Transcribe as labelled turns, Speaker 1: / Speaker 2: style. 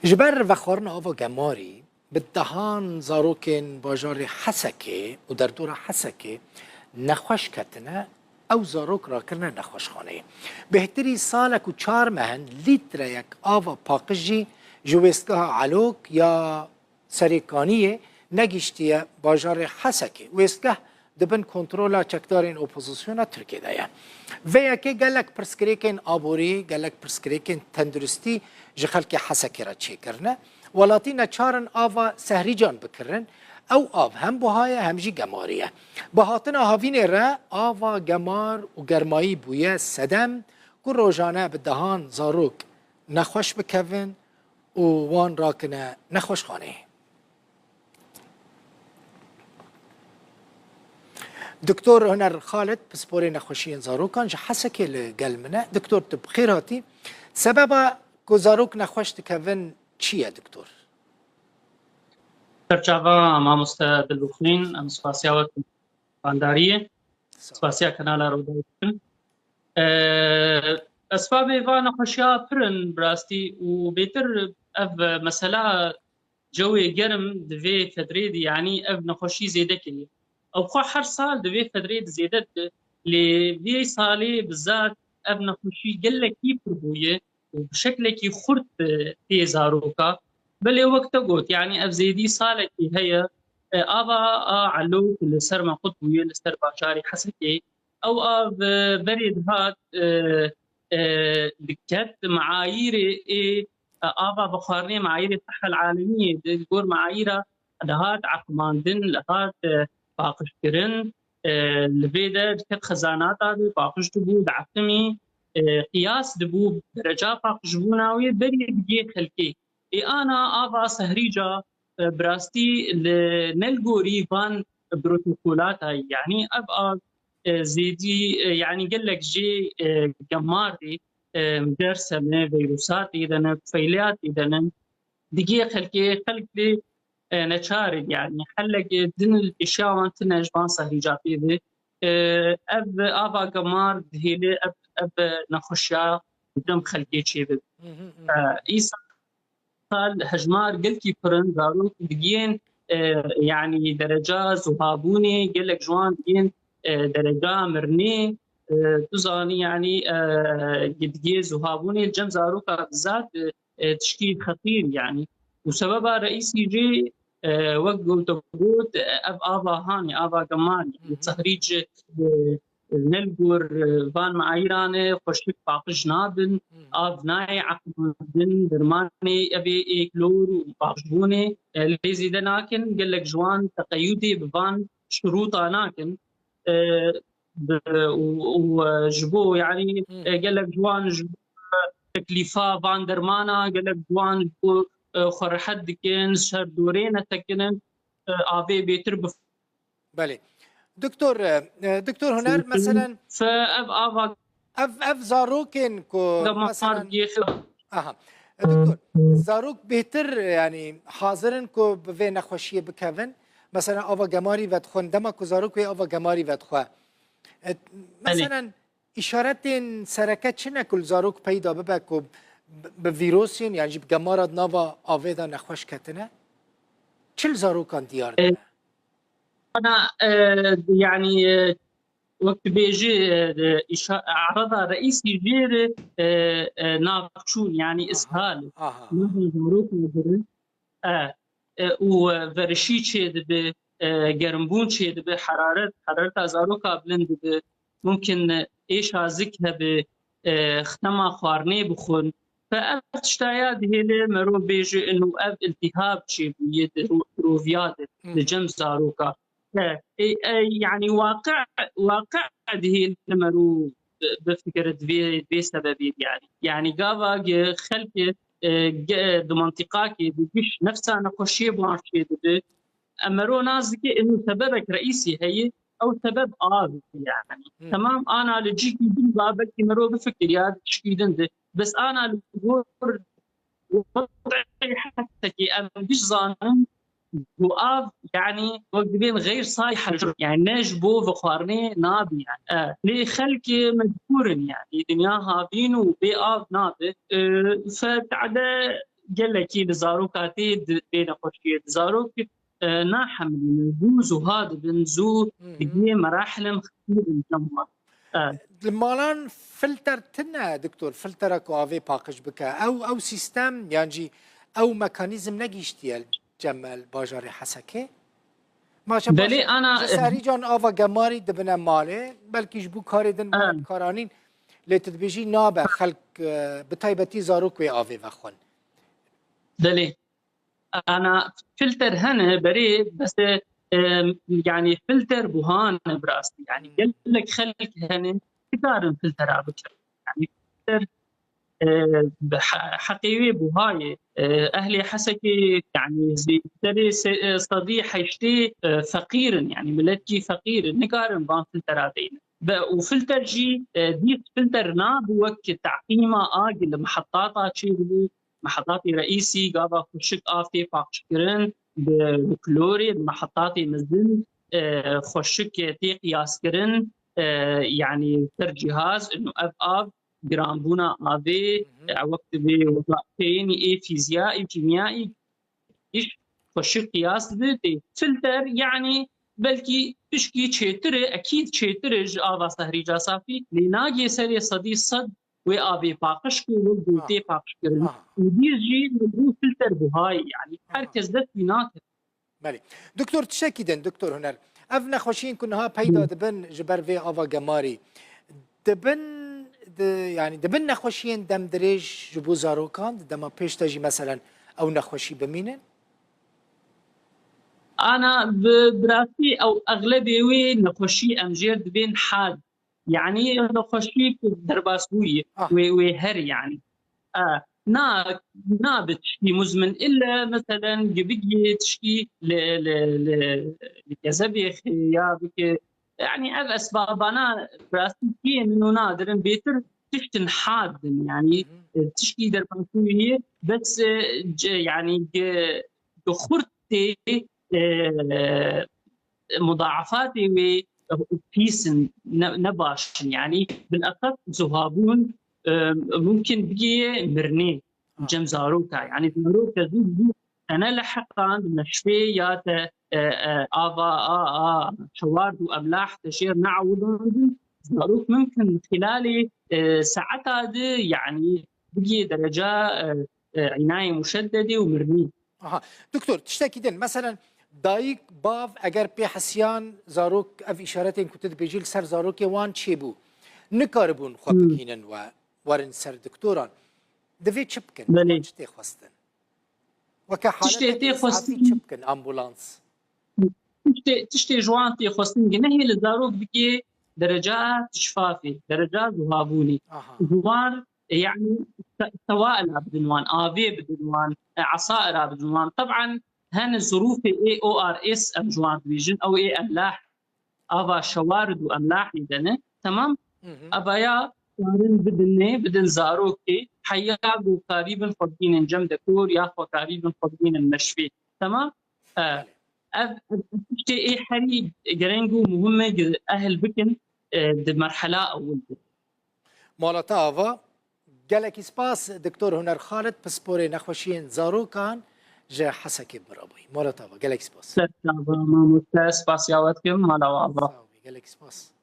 Speaker 1: جبر وخورنا آوا گماری به دهان زاروکن باجار حسکه و در دور حسکه نخوش کتنه او زاروک را کرنه نخوش خانه بهتری سالک و 4 مهن لیتر یک آوا پاقجی جوستگاه علوک یا سریکانیه نگیشتیه باجار حسکه وستگاه دبن کنترولا چکدارین اپوزیسیونا ترکیه دایا و یکی گلک پرسکریکن آبوری گلک پرسکریکن تندرستی جخل که حسکی را چه کرنه ولاتی نچارن آوا سهری جان بکرن او آب هم بهای همجی گماریه بهاتن آهاوین را آوا گمار و گرمایی بویه سدم که روزانه به دهان زاروک نخوش بکوین و وان راکنه نخوش خانه دكتور هنر خالد بسبوري نخوشين زاروكان جا حسكي لقلمنا دكتور تبخير هاتي سبب كو زاروك نخوش تكفن چيه دكتور؟
Speaker 2: ترجعوا مع مستعد الوخنين مسفاسيا وكاندارية مسفاسيا كنالا رودايتن أسباب إيفا نخوشيا فرن براستي وبيتر أف مسألة جوي جرم دفي فدريد يعني أف نخوشي زيدكني أو خو هر سال دفي فدريد زيدت لفي صالي بالذات أف نخوشي قلة كيف ربوية وبشكل كي خرط في زاروكا بل وقت قلت يعني أف زيدي صالة هي آبا علو اللي سر ما قطبوية اللي سر باشاري حسكي أو أف بريد هات دكت معايير آبا بخارني معايير الصحة العالمية تقول معايير لهات عقماندن لهات باقشكرن لبيدا دكت خزانات هذه باقش دبو دعتمي قياس دبو درجات باقش بوناوية بريد بيجي خلقي أنا آبا سهريجا براستي نلقوري فان بروتوكولات هاي يعني أبقى زيدي يعني قال لك جي جماري مدرسة من فيروسات إذا طفيلات إذا دقيقة خلقي نشارد يعني حلق دن الأشياء وانت نجبان صهيجات إذا أب آبا جمار دهيلي أب نخشيا دم خلقي شيء إيسا قال هجمار قلتي فرن زاروك دقين يعني درجة زهابوني قال لك جوان دقين درجة مرني تزاني يعني قد زهابوني الجم زاروك بالذات تشكيل خطير يعني وسببها رئيسي جي وقت تقول اب ابا هاني ابا كمان تخريج نلقور فان معايرانه خشك باقش نابن اب ناي عقدن درماني ابي كلور وباقشبوني اللي زيدناكن قال لك جوان تقيدي بفان شروطا ناكن وجبو يعني قال لك جوان جبو تكليفا فان درمانا قال لك جوان جبو خور حد كان شهر دورين تكنن ابي بيتر
Speaker 1: بله دكتور هنر مثلا
Speaker 2: فاب
Speaker 1: اف زاروكن كو مثلا اها دكتور زاروك بهتر يعني حاضرن كو بفي نخوشيه بكفن مثلا آوا گماری ودخون دما کو زاروک و آوا گماری ودخوا مثلا اشارت سرکت چه نکل زاروک پیدا ببه کو به ویروسین يعني جيب جمارة نافا آفيدا نخوش كتنه چل زاروكان ديار ده؟
Speaker 2: أنا يعني وقت بيجي عرضها رئيسي غير ناقشون يعني إسهال زاروك وفرشي شيء ب جرمبون شيء بحرارة زاروكا بلند ممكن إيش هذكها ب ختما خارني بخون فأفتشتايا هيلي مرو بيجي إنه أب التهاب شيء بيد روفياد لجم زاروكا يعني واقع هي مرو بفكرة في سببين يعني قابا خلق بمنطقة بيجيش نفسها نقشي بانشي أمرو نازكي إنه سببك رئيسي هي أو سبب يعني تمام أنا لجيكي دين بابك مرو بفكر يا تشكيدن بس أنا لقور وضعي حتى كي أنا بيش ظانن وآب يعني وقبين غير صالحة يعني نجبو بخارني نابي يعني لي خلقي مذكور يعني دنياها بين وبي آب نابي فتعدى gelekî li zarokatê bê nexweşiyê zarok naxemilînin zû zû dibin zû digê merahilim xîrin cema.
Speaker 1: المالان فلتر تنا دكتور فلترك وافي باقش بك او سيستم يعني او ميكانيزم نجيشتيال جمال باجاري حسكه ما
Speaker 2: بلي انا
Speaker 1: ساري جان آوا جماري دبنا ماله بلكي جبو كاري دن مال كارانين لتدبيجي نابه خلق بتايبتي زاروك وي آوي وخون
Speaker 2: بلي انا فلتر هنا بري بس يعني فلتر بوهان براسي يعني قال لك خلك هنا تقارن فلتر بكر يعني فلتر حقيقي بوهاي اهلي حسكي يعني زي صديق حيشتي فقير يعني ملتجي فقير نقارن بان فلتراتين وفلتر جي دي فلتر ناب وك تعقيمه اجل محطات شيء محطاتي رئيسي قابا خشك افتي باقشكرن بكلوري محطاتي مزن خشك تي قياس كرن يعني تر جهاز انه اب جرامبونا آوی وقت به وظائفين فيزيائي وكيميائي إيش خش قياس ذاتي فلتر يعني بلكي تشكي تشيتر أكيد تشيتر آوا سهري جاسافي لناجي سري صدي صد وآبي باقشكو وقوتي باقشكرن ودير جي نقول فلتر بهاي يعني هركز دت بيناتر
Speaker 1: مالي دكتور تشكيدن دكتور هنر أفنا خوشين كنا ها بيدا دبن جبر في آوا جماري دبن يعني دبن نخوشين دم دريج جبو زاروكان دم بيش تجي مثلا او نخوشي بمينن
Speaker 2: انا براسي او اغلبي وي نخوشي امجير دبين حاد يعني نخوشي درباسوي وهر يعني نا بتشكي مزمن الا مثلا بيجي تشكي لكذبيخ يا بك يعني اب اسباب انا براسي كي انه نادر بيتر تشتن حاد يعني تشكي درباسوي بس يعني دخرتي مضاعفاتي وفيسن نباش يعني بالاخص زهابون ممكن بقي مرنين جم زاروكا يعني زاروكا زوج انا لحقا نشفيات افا شوارد واملاح تشير نعوض زاروك ممكن خلال ساعات يعني بقي درجه عنايه مشدده ومرنين.
Speaker 1: دكتور تشتكي دن مثلا دايك باف اگر بي حسيان زاروك اف اشارتين كنت بيجيل سر زاروك وان تشيبو نكاربون خوبكينن و ورن سر دكتوران دفي تشبكن وان تشتي خواستن وكحالتك اسعافي تشبكن امبولانس
Speaker 2: تشتي جوانتي خواستن جنهي لزاروك بكي درجات شفافي درجات وهابوني زوار يعني سوائل بدنوان آفي بدنوان عصائر بدنوان طبعا هن الظروف اي او ار اس ام جوان فيجن او اي املاح افا شوارد واملاح يدنه تمام ابايا صارن بدن زاروكي حيابو قريبا فضين جم دكتور ياخو قريبا فضين المشفي تمام اي حري جرينجو مهمه اهل بكن بمرحله اول
Speaker 1: مالتافا جالك سباس دكتور هنر خالد بسبوري نخوشين زاروكان جا حسكي برابي مالتافا جالك سباس
Speaker 2: ما سباس يا وقتكم مالا وابا
Speaker 1: جالك سباس